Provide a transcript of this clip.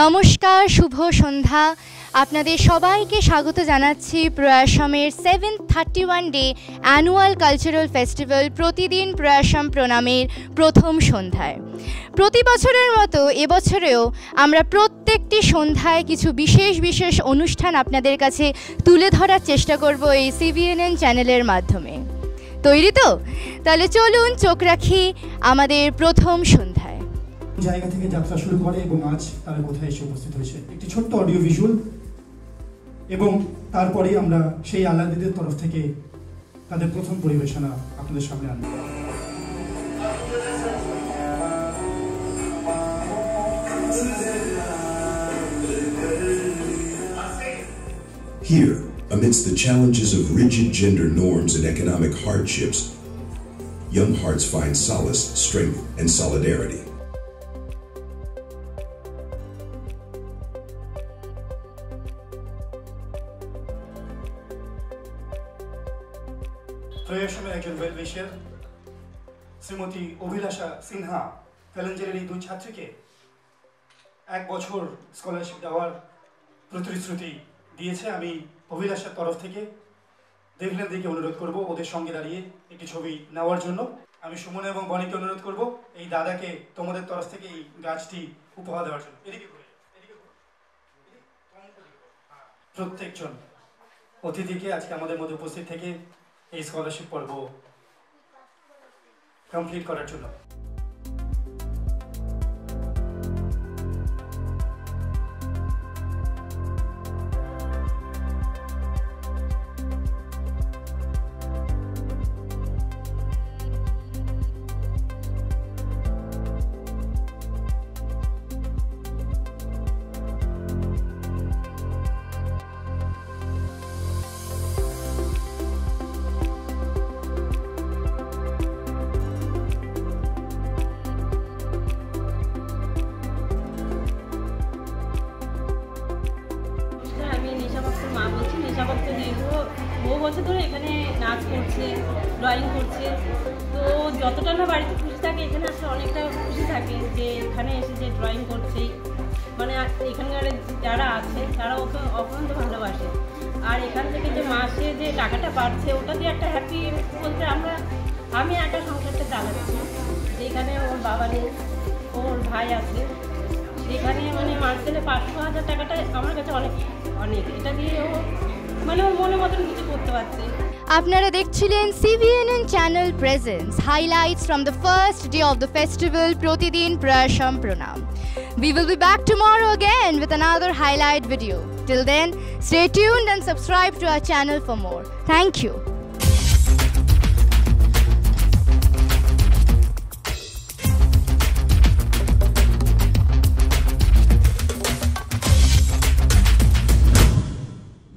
নমস্কার, শুভ সন্ধ্যা। আপনাদের সবাইকে স্বাগত জানাচ্ছি প্রয়াসমের 731 ডে অ্যানুয়াল কালচারাল ফেস্টিভ্যাল প্রতিদিন প্রয়াসম প্রণামের প্রথম সন্ধ্যায়। প্রতি বছরের মতো এবছরেও আমরা প্রত্যেকটি সন্ধ্যায় কিছু বিশেষ বিশেষ অনুষ্ঠান আপনাদের কাছে তুলে ধরার চেষ্টা করব এই সিভিএনএন চ্যানেলের মাধ্যমে। তৈরি তো? তাহলে চলুন চোখ রাখি আমাদের প্রথম সন্ধ্যায়। জায়গা থেকে যাত্রা শুরু করে এবং আজ তারা কোথায় এসে উপস্থিত হয়েছে, একটি ছোট্ট অডিও ভিজুয়াল, এবং তারপরে আমরা সেই আলাদিদের তরফ থেকে তাদের প্রথম পরিবেশনা আপনাদের সামনে আনব। Here, amidst the challenges of rigid gender norms and economic hardships, young hearts find solace, strength, and solidarity. প্রয়াসমের একজন ওয়েলউইশার শ্রীমতী অভিলাষা সিনহা কালাঞ্জের এই দুই ছাত্রীকে 1 বছর স্কলারশিপ দেওয়ার প্রতিশ্রুতি দিয়েছে। আমি অভিলাষার তরফ থেকে দেবলীনদিকে অনুরোধ করব ওদের সঙ্গে দাঁড়িয়ে একটি ছবি নেওয়ার জন্য। আমি সুমন এবং বনিকে অনুরোধ করব এই দাদাকে তোমাদের তরফ থেকে এই গাছটি উপহার দেওয়ার জন্য। প্রত্যেকজন অতিথিকে আজকে আমাদের মধ্যে উপস্থিত থেকে এই স্কলারশিপ পর্ব কমপ্লিট করার জন্য। বহু বছর ধরে এখানে নাচ করছে, ড্রয়িং করছে। তো যতটা না বাড়িতে খুশি থাকে, এখানে আসলে অনেকটা খুশি থাকে যে এখানে এসে যে ড্রয়িং করছে, মানে এখানকার যারা আছে তারা ওকে অত্যন্ত ভালোবাসে। আর এখান থেকে যে মাসে যে টাকাটা পাচ্ছে ওটা দিয়ে একটা হ্যাপি বলতে আমি একটা সংসারটা চালাচ্ছি। যেখানে ওর বাবা নেই, ওর ভাই আছে, সেখানে মানে মাস গেলে 500,000 টাকাটা আমার কাছে অনেক অনেক। এটা দিয়ে ও মানে ওর মনের মতন কিছু করতে পারছে। আপনারা দেখছিলেন CVNN channel presents highlights from the first day of the festival প্রতিদিন প্রয়াসম প্রণাম. We will be back tomorrow again with another highlight video. Till then, stay tuned and subscribe to our channel for more. Thank you.